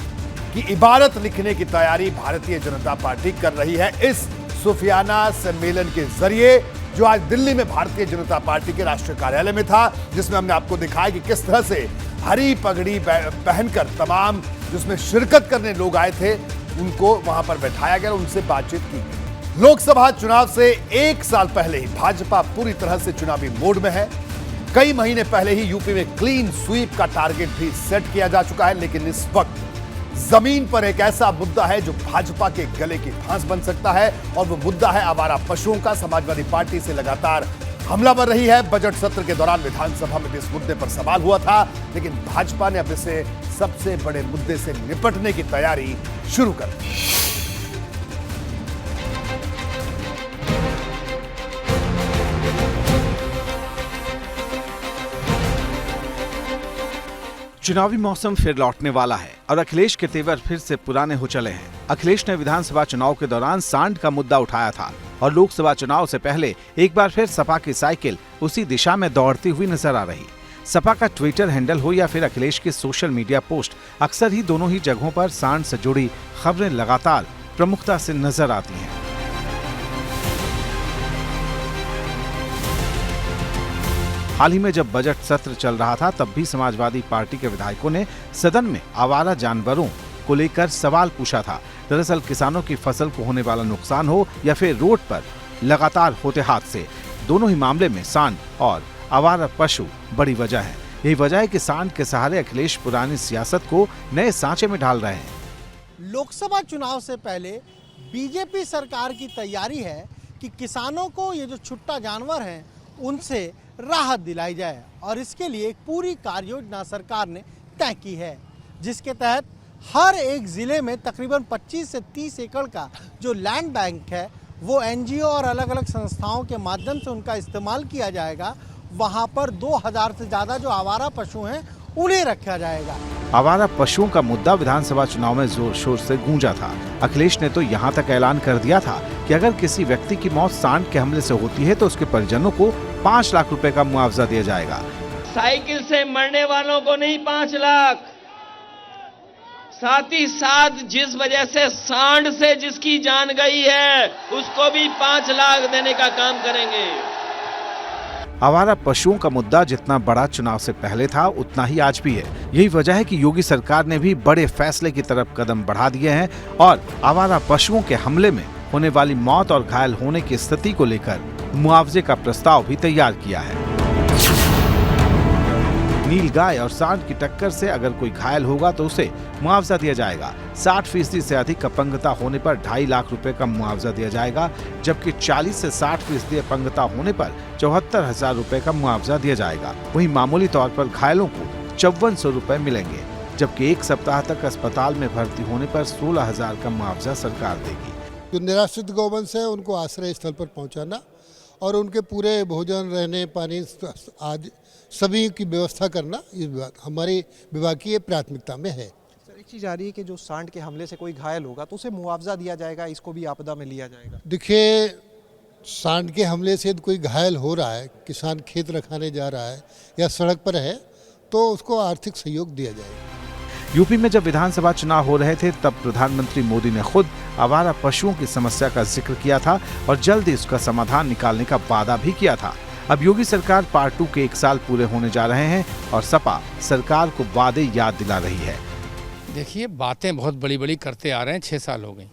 की इबारत लिखने की तैयारी भारतीय जनता पार्टी कर रही है इस सूफियाना सम्मेलन के जरिए, जो आज दिल्ली में भारतीय जनता पार्टी के राष्ट्रीय कार्यालय में था, जिसमें हमने आपको दिखाया कि किस तरह से हरी पगड़ी पहनकर तमाम जिसमें शिरकत करने लोग आए थे उनको वहां पर बैठाया गया, उनसे बातचीत की गई। लोकसभा चुनाव से 1 साल पहले ही भाजपा पूरी तरह से चुनावी मोड में है। कई महीने पहले ही यूपी में क्लीन स्वीप का टारगेट भी सेट किया जा चुका है, लेकिन इस वक्त जमीन पर एक ऐसा मुद्दा है जो भाजपा के गले की फांस बन सकता है, और वो मुद्दा है आवारा पशुओं का। समाजवादी पार्टी से लगातार हमलावर रही है। बजट सत्र के दौरान विधानसभा में भी इस मुद्दे पर सवाल हुआ था, लेकिन भाजपा ने अब इसे सबसे बड़े मुद्दे से निपटने की तैयारी शुरू कर दी। चुनावी मौसम फिर लौटने वाला है और अखिलेश के तेवर फिर से पुराने हो चले हैं। अखिलेश ने विधानसभा चुनाव के दौरान सांड का मुद्दा उठाया था और लोकसभा चुनाव से पहले एक बार फिर सपा की साइकिल उसी दिशा में दौड़ती हुई नजर आ रही। सपा का ट्विटर हैंडल हो या फिर अखिलेश की सोशल मीडिया पोस्ट, अक्सर ही दोनों ही जगहों पर सांड से जुड़ी खबरें लगातार प्रमुखता से नजर आती हैं। हाल ही में जब बजट सत्र चल रहा था, तब भी समाजवादी पार्टी के विधायकों ने सदन में आवारा जानवरों को लेकर सवाल पूछा था। दरअसल किसानों की फसल को होने वाला नुकसान हो या फिर रोड पर लगातार होते हादसे, दोनों ही मामले में सांड और आवारा पशु बड़ी वजह है। यही वजह है कि सांड के सहारे अखिलेश पुरानी सियासत को नए सांचे में ढाल रहे हैं। लोकसभा चुनाव से पहले बीजेपी सरकार की तैयारी है कि किसानों को ये जो छुट्टा जानवर हैं उनसे राहत दिलाई जाए और इसके लिए एक पूरी कार्य योजना सरकार ने तय की है, जिसके तहत हर एक ज़िले में तकरीबन 25 से 30 एकड़ का जो लैंड बैंक है वो एनजीओ और अलग अलग संस्थाओं के माध्यम से उनका इस्तेमाल किया जाएगा। वहाँ पर 2000 से ज़्यादा जो आवारा पशु हैं उन्हें रखा जाएगा। आवारा पशुओं का मुद्दा विधानसभा चुनाव में जोर शोर से गूंजा था। अखिलेश ने तो यहाँ तक ऐलान कर दिया था कि अगर किसी व्यक्ति की मौत सांड के हमले से होती है तो उसके परिजनों को 5 लाख रुपए का मुआवजा दिया जाएगा। साइकिल से मरने वालों को नहीं 5 लाख, साथ ही साथ जिस वजह से सांड से जिसकी जान गई है उसको भी 5 लाख देने का काम करेंगे। आवारा पशुओं का मुद्दा जितना बड़ा चुनाव से पहले था उतना ही आज भी है। यही वजह है कि योगी सरकार ने भी बड़े फैसले की तरफ कदम बढ़ा दिए हैं और आवारा पशुओं के हमले में होने वाली मौत और घायल होने की स्थिति को लेकर मुआवजे का प्रस्ताव भी तैयार किया है। नीलगाय और सांड की टक्कर से अगर कोई घायल होगा तो उसे मुआवजा दिया जाएगा। 60% से अधिक अपंगता होने पर 2.5 लाख रुपए का मुआवजा दिया जाएगा, जबकि 40 से 60% अपंगता होने पर 74,000 रुपए का मुआवजा दिया जाएगा। वहीं मामूली तौर पर घायलों को 5400 रुपए मिलेंगे, जबकि 1 सप्ताह तक अस्पताल में भर्ती होने पर 16,000 का मुआवजा सरकार देगी। जो निराश्रित गौवंश है उनको आश्रय स्थल पर पहुंचाना और उनके पूरे भोजन, रहने, पानी आदि सभी की व्यवस्था करना हमारे विभाग की प्राथमिकता में है। सर, एक चीज़ आ रही है कि जो सांड के हमले से कोई घायल होगा तो उसे मुआवजा दिया जाएगा, इसको भी आपदा में लिया जाएगा। देखिए, सांड के हमले से कोई घायल हो रहा है, किसान खेत रखाने जा रहा है या सड़क पर है तो उसको आर्थिक सहयोग दिया जाएगा। यूपी में जब विधानसभा चुनाव हो रहे थे तब प्रधानमंत्री मोदी ने खुद आवारा पशुओं की समस्या का जिक्र किया था और जल्द ही उसका समाधान निकालने का वादा भी किया था। अब योगी सरकार पार्ट 2 के 1 साल पूरे होने जा रहे हैं और सपा सरकार को वादे याद दिला रही है। देखिए, बातें बहुत बड़ी बड़ी करते आ रहे हैं। 6 साल हो गए,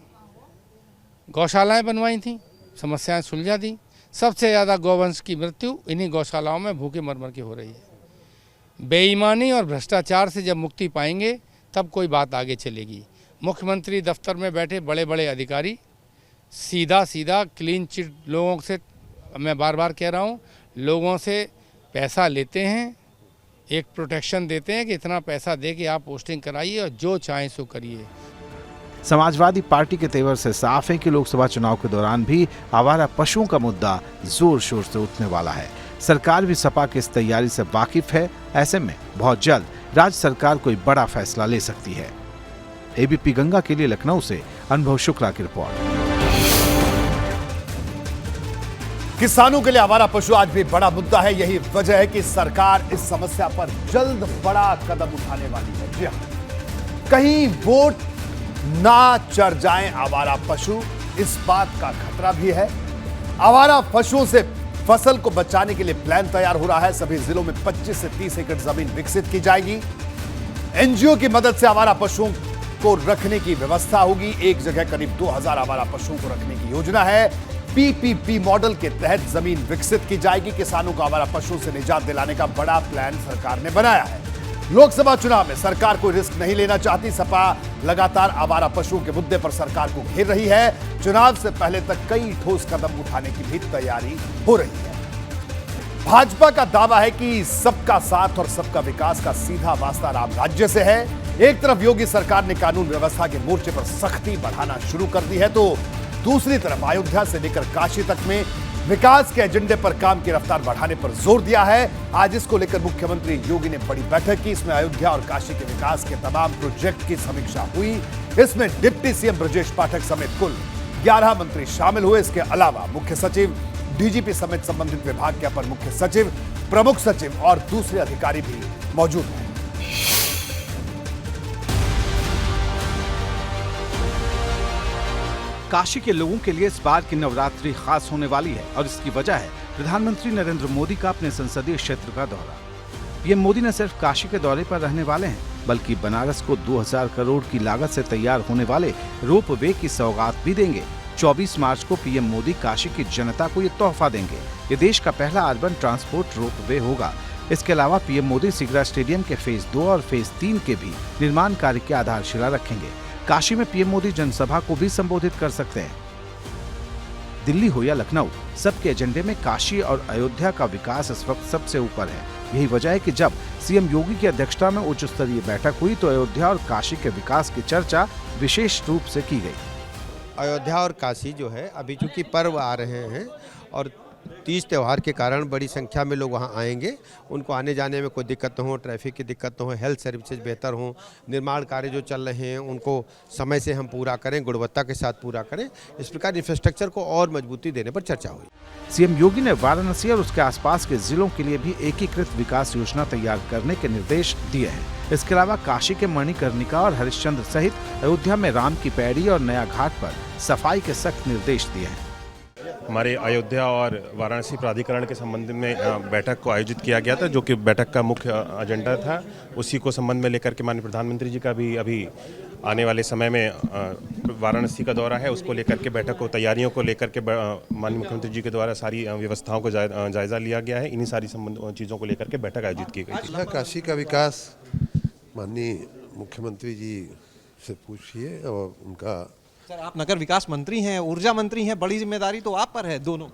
गौशालाएं बनवाई थी, समस्याएं सुलझा दी। सबसे ज़्यादा गौवंश की मृत्यु इन्हीं गौशालाओं में भूखे मर के हो रही है। बेईमानी और भ्रष्टाचार से जब मुक्ति पाएंगे तब कोई बात आगे चलेगी। मुख्यमंत्री दफ्तर में बैठे बड़े बड़े अधिकारी सीधा क्लीन चिट लोगों से, मैं बार बार कह रहा हूँ, लोगों से पैसा लेते हैं, एक प्रोटेक्शन देते हैं कि इतना पैसा दे के आप पोस्टिंग कराइए और जो चाहें सो करिए। समाजवादी पार्टी के तेवर से साफ है कि लोकसभा चुनाव के दौरान भी आवारा पशुओं का मुद्दा जोर शोर से उठने वाला है। सरकार भी सपा की इस तैयारी से वाकिफ है। ऐसे में बहुत जल्द राज्य सरकार कोई बड़ा फैसला ले सकती है। एबीपी गंगा के लिए लखनऊ से अनुभव शुक्ला की रिपोर्ट। किसानों के लिए आवारा पशु आज भी बड़ा मुद्दा है। यही वजह है कि सरकार इस समस्या पर जल्द बड़ा कदम उठाने वाली है। जी हां, कहीं वोट ना चढ़ जाएं आवारा पशु, इस बात का खतरा भी है। आवारा पशुओं से फसल को बचाने के लिए प्लान तैयार हो रहा है। सभी जिलों में 25 से 30 एकड़ जमीन विकसित की जाएगी। एनजीओ की मदद से आवारा पशुओं को रखने की व्यवस्था होगी। एक जगह करीब 2000 आवारा पशुओं को रखने की योजना है। पीपीपी मॉडल के तहत जमीन विकसित की जाएगी। किसानों को आवारा पशुओं से निजात दिलाने का बड़ा प्लान सरकार ने बनाया है। लोकसभा चुनाव में सरकार कोई रिस्क नहीं लेना चाहती। सपा लगातार आवारा पशुओं के मुद्दे पर सरकार को घेर रही है। चुनाव से पहले तक कई ठोस कदम उठाने की भी तैयारी हो रही है। भाजपा का दावा है कि सबका साथ और सबका विकास का सीधा वास्ता राम राज्य से है। एक तरफ योगी सरकार ने कानून व्यवस्था के मोर्चे पर सख्ती बढ़ाना शुरू कर दी है तो दूसरी तरफ अयोध्या से लेकर काशी तक में विकास के एजेंडे पर काम की रफ्तार बढ़ाने पर जोर दिया है। आज इसको लेकर मुख्यमंत्री योगी ने बड़ी बैठक की। इसमें अयोध्या और काशी के विकास के तमाम प्रोजेक्ट की समीक्षा हुई। इसमें डिप्टी सीएम ब्रजेश पाठक समेत कुल 11 मंत्री शामिल हुए। इसके अलावा मुख्य सचिव, डीजीपी समेत संबंधित विभाग के अपर मुख्य सचिव, प्रमुख सचिव और दूसरे अधिकारी भी मौजूद हैं। काशी के लोगों के लिए इस बार की नवरात्रि खास होने वाली है और इसकी वजह है प्रधानमंत्री नरेंद्र मोदी का अपने संसदीय क्षेत्र का दौरा। पीएम मोदी न सिर्फ काशी के दौरे पर रहने वाले हैं बल्कि बनारस को 2000 करोड़ की लागत से तैयार होने वाले रोपवे की सौगात भी देंगे। 24 मार्च को पीएम मोदी काशी की जनता को ये तोहफा देंगे। ये देश का पहला अर्बन ट्रांसपोर्ट रोपवे होगा। इसके अलावा पीएम मोदी सिगरा स्टेडियम के फेज 2 और फेज 3 के भी निर्माण कार्य की आधारशिला रखेंगे। काशी में पीएम मोदी जनसभा को भी संबोधित कर सकते हैं। दिल्ली हो या लखनऊ, सबके एजेंडे में काशी और अयोध्या का विकास इस वक्त सबसे ऊपर है। यही वजह है कि जब सीएम योगी की अध्यक्षता में उच्च स्तरीय बैठक हुई तो अयोध्या और काशी के विकास की चर्चा विशेष रूप से की गई। अयोध्या और काशी जो है अभी चूंकि पर्व आ रहे हैं और तीज त्यौहार के कारण बड़ी संख्या में लोग वहां आएंगे, उनको आने जाने में कोई दिक्कत न हो, ट्रैफिक की दिक्कत न हो, हेल्थ सर्विसेज बेहतर हो, निर्माण कार्य जो चल रहे हैं उनको समय से हम पूरा करें, गुणवत्ता के साथ पूरा करें। इस प्रकार इंफ्रास्ट्रक्चर को और मजबूती देने पर चर्चा हुई। सीएम योगी ने वाराणसी और उसके आसपास के जिलों के लिए भी एकीकृत विकास योजना तैयार करने के निर्देश दिए हैं। इसके अलावा काशी के मणिकर्णिका और हरिश्चंद्र सहित अयोध्या में राम की पैड़ी और नया घाट पर सफाई के सख्त निर्देश दिए हैं। हमारे अयोध्या और वाराणसी प्राधिकरण के संबंध में बैठक को आयोजित किया गया था, जो कि बैठक का मुख्य एजेंडा था। उसी को संबंध में लेकर के माननीय प्रधानमंत्री जी का भी अभी आने वाले समय में वाराणसी का दौरा है, उसको लेकर के बैठक को तैयारियों को लेकर के माननीय मुख्यमंत्री जी के द्वारा सारी व्यवस्थाओं को जायजा लिया गया है। इन्हीं सारी चीज़ों को लेकर के बैठक आयोजित की गई थी। काशी का विकास माननीय मुख्यमंत्री जी से पूछिए और उनका। सर, आप नगर विकास मंत्री हैं, ऊर्जा मंत्री हैं, बड़ी जिम्मेदारी तो आप पर है दोनों।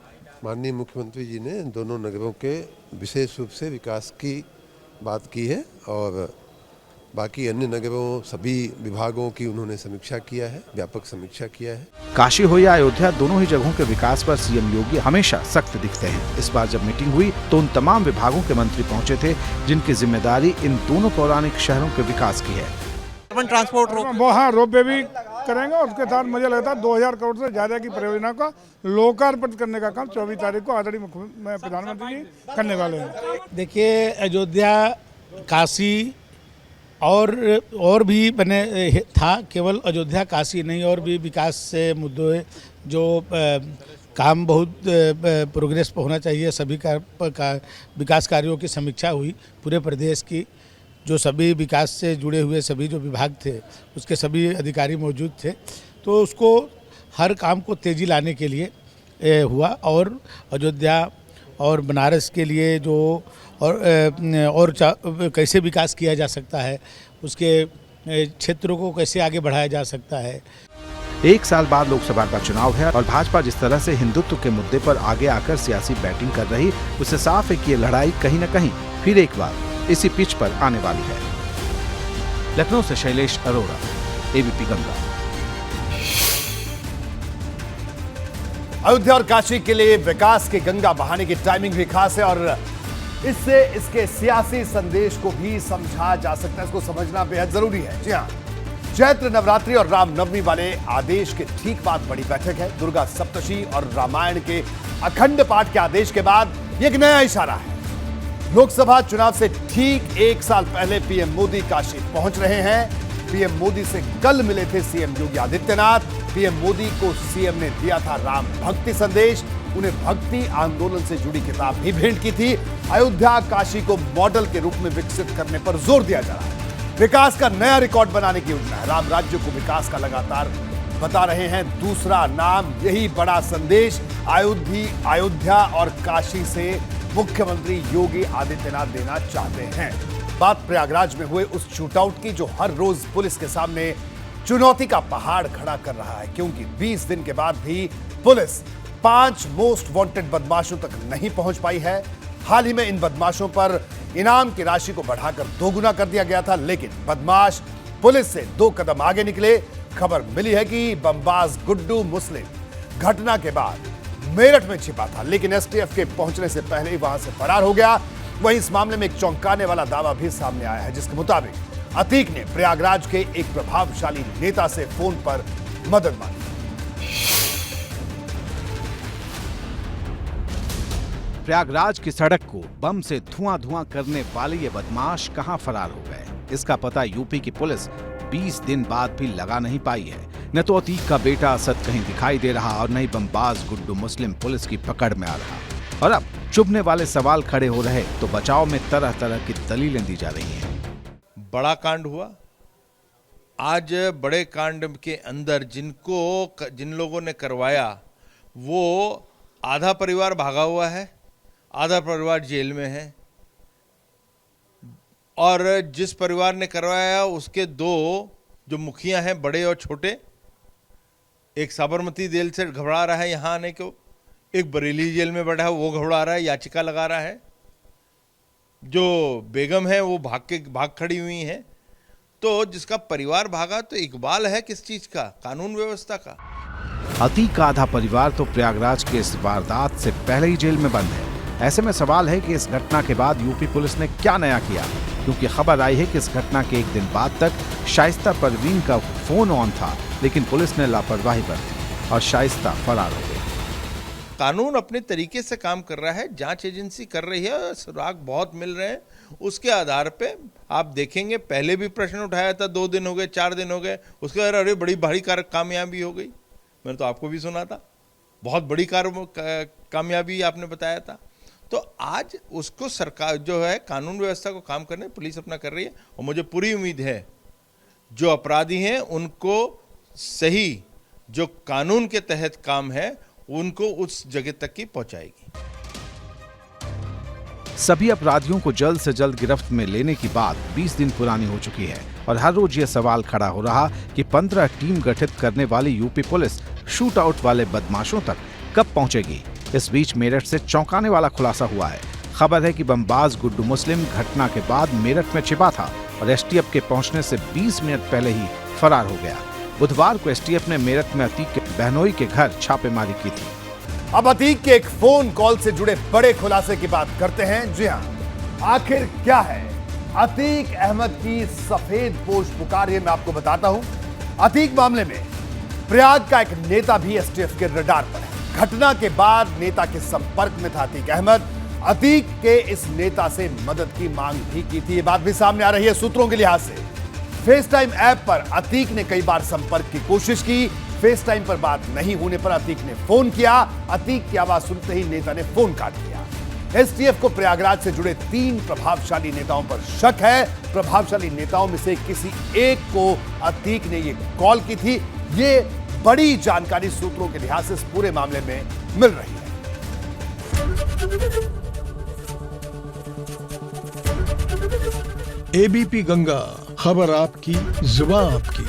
माननीय मुख्यमंत्री जी ने दोनों नगरों के विशेष रूप से विकास की बात की है और बाकी अन्य नगरों सभी विभागों की उन्होंने समीक्षा किया है, व्यापक समीक्षा किया है। काशी हो या अयोध्या, दोनों ही जगहों के विकास पर सीएम योगी हमेशा सख्त दिखते हैं। इस बार जब मीटिंग हुई तो उन तमाम विभागों के मंत्री पहुंचे थे जिनकी जिम्मेदारी इन दोनों पौराणिक शहरों के विकास की है। ट्रांसपोर्ट रोपवे भी करेंगे और उसके साथ मुझे लगता है 2000 करोड़ से ज्यादा की परियोजना का लोकार्पण करने का काम 24 तारीख को आदरणीय प्रधानमंत्री जी करने वाले हैं। देखिए, अयोध्या, काशी और भी बने था, केवल अयोध्या काशी नहीं, और भी विकास से मुद्दे जो काम बहुत प्रोग्रेस पर होना चाहिए, सभी का विकास कार्यों की समीक्षा हुई। पूरे प्रदेश की जो सभी विकास से जुड़े हुए सभी जो विभाग थे उसके सभी अधिकारी मौजूद थे, तो उसको हर काम को तेज़ी लाने के लिए हुआ और अयोध्या और बनारस के लिए जो और कैसे विकास किया जा सकता है, उसके क्षेत्रों को कैसे आगे बढ़ाया जा सकता है। एक साल बाद लोकसभा का चुनाव है और भाजपा जिस तरह से हिंदुत्व के मुद्दे पर आगे आकर सियासी बैटिंग कर रही, उससे साफ है कि ये लड़ाई कहीं न कहीं फिर एक बार इसी पिच पर आने वाली है। लखनऊ से शैलेश अरोड़ा, एबीपी गंगा। अयोध्या और काशी के लिए विकास की गंगा बहाने की टाइमिंग भी खास है और इससे इसके सियासी संदेश को भी समझा जा सकता है। इसको समझना बेहद जरूरी है। जी हाँ, चैत्र नवरात्रि और रामनवमी वाले आदेश के ठीक बाद बड़ी बैठक है। दुर्गा सप्तशी और रामायण के अखंड पाठ के आदेश के बाद एक नया इशारा है। लोकसभा चुनाव से ठीक एक साल पहले पीएम मोदी काशी पहुंच रहे हैं। पीएम मोदी से कल मिले थे सीएम योगी आदित्यनाथ। पीएम मोदी को सीएम ने दिया था राम भक्ति संदेश, उन्हें भक्ति आंदोलन से जुड़ी किताब भी भेंट की थी। अयोध्या काशी को मॉडल के रूप में विकसित करने पर जोर दिया जा रहा है। विकास का नया रिकॉर्ड बनाने की योजना है। राम राज्य को विकास का लगातार बता रहे हैं दूसरा नाम। यही बड़ा संदेश अयोध्या और काशी से मुख्यमंत्री योगी आदित्यनाथ देना चाहते हैं। बात प्रयागराज में हुए उस शूटआउट की जो हर रोज पुलिस के सामने चुनौती का पहाड़ खड़ा कर रहा है, क्योंकि 20 दिन के बाद भी पुलिस 5 मोस्ट वांटेड बदमाशों तक नहीं पहुंच पाई है। हाल ही में इन बदमाशों पर इनाम की राशि को बढ़ाकर 2 गुना कर दिया गया था, लेकिन बदमाश पुलिस से 2 कदम आगे निकले। खबर मिली है कि बमबाज गुड्डू मुस्लिम घटना के बाद मेरठ में छिपा था, लेकिन एसटीएफ के पहुंचने से पहले ही वहां से फरार हो गया। वहीं इस मामले में एक चौंकाने वाला दावा भी सामने आया है, जिसके मुताबिक अतीक ने प्रयागराज के एक प्रभावशाली नेता से फोन पर मदद मांगी। प्रयागराज की सड़क को बम से धुआं करने वाले ये बदमाश कहां फरार हो गए, इसका पता यूपी की पुलिस 20 दिन बाद भी लगा नहीं पाई है। न तो अतीक का बेटा असद कहीं दिखाई दे रहा और न ही बमबाज गुड्डू मुस्लिम पुलिस की पकड़ में आ रहा। और अब चुभने वाले सवाल खड़े हो रहे तो बचाव में तरह तरह की दलीलें दी जा रही हैं। बड़ा कांड हुआ, आज बड़े कांड के अंदर जिन लोगों ने करवाया वो आधा परिवार भागा हुआ है, आधा परिवार जेल में है, और जिस परिवार ने करवाया उसके 2 जो मुखिया हैं बड़े और छोटे, एक साबरमती जेल से घबरा रहा है यहाँ आने को, एक बरेली जेल में बैठा है वो घबरा रहा है, याचिका लगा रहा है, जो बेगम है वो भाग खड़ी हुई हैं। तो जिसका परिवार भागा तो इकबाल है किस चीज का? कानून व्यवस्था का। अतीक का आधा परिवार तो प्रयागराज के इस वारदात से पहले ही जेल में बंद है। ऐसे में सवाल है कि इस घटना के बाद यूपी पुलिस ने क्या नया किया, क्योंकि खबर आई है कि इस घटना के एक दिन बाद तक शाइस्ता परवीन का फोन ऑन था, लेकिन पुलिस ने लापरवाही बरती और शाइस्ता फरार हो गई। कानून अपने तरीके से काम कर रहा है, जांच एजेंसी कर रही है, सुराग बहुत मिल रहे हैं। उसके आधार पे आप देखेंगे, पहले भी प्रश्न उठाया था, 2 दिन हो गए, 4 दिन हो गए, उसके बाद अरे बड़ी भारी कामयाबी हो गई। मैंने तो आपको भी सुना था, बहुत बड़ी कामयाबी आपने बताया था। तो आज उसको सरकार जो है कानून व्यवस्था को काम करने पुलिस अपना कर रही है, और मुझे पूरी उम्मीद है जो अपराधी हैं उनको सही जो कानून के तहत काम है उनको उस जगह तक की पहुंचाएगी। सभी अपराधियों को जल्द से जल्द गिरफ्त में लेने की बात 20 दिन पुरानी हो चुकी है और हर रोज ये सवाल खड़ा हो रहा कि 15 टीम गठित करने वाली यूपी पुलिस शूट आउट वाले बदमाशों तक कब पहुंचेगी। इस बीच मेरठ से चौंकाने वाला खुलासा हुआ है। खबर है कि बमबाज गुड्डू मुस्लिम घटना के बाद मेरठ में छिपा था और एसटीएफ के पहुंचने से 20 मिनट पहले ही फरार हो गया। बुधवार को एसटीएफ ने मेरठ में अतीक के बहनोई के घर छापेमारी की थी। अब अतीक के एक फोन कॉल से जुड़े बड़े खुलासे की बात करते हैं। जी हां, आखिर क्या है अतीक अहमद की सफेद पोश पुकार, ये मैं आपको बताता हूं। अतीक मामले में प्रयाग का एक नेता भी एसटीएफ के रडार पर है। घटना के बाद नेता के संपर्क में था अतीक अहमद। अतीक के इस नेता से मदद की मांग भी की थी, ये बात भी सामने आ रही है सूत्रों के लिहाज से। फेस टाइम ऐप पर अतीक ने कई बार संपर्क की कोशिश की। फेस टाइम पर बात नहीं होने पर अतीक ने फोन किया। अतीक की आवाज सुनते ही नेता ने फोन काट दिया। एसटीएफ को प्रयागराज से जुड़े 3 प्रभावशाली नेताओं पर शक है। प्रभावशाली नेताओं में से किसी एक को अतीक ने ये कॉल की थी। ये बड़ी जानकारी सूत्रों के लिहाज से इस पूरे मामले में मिल रही है। एबीपी गंगा, खबर आपकी, जुबान आपकी।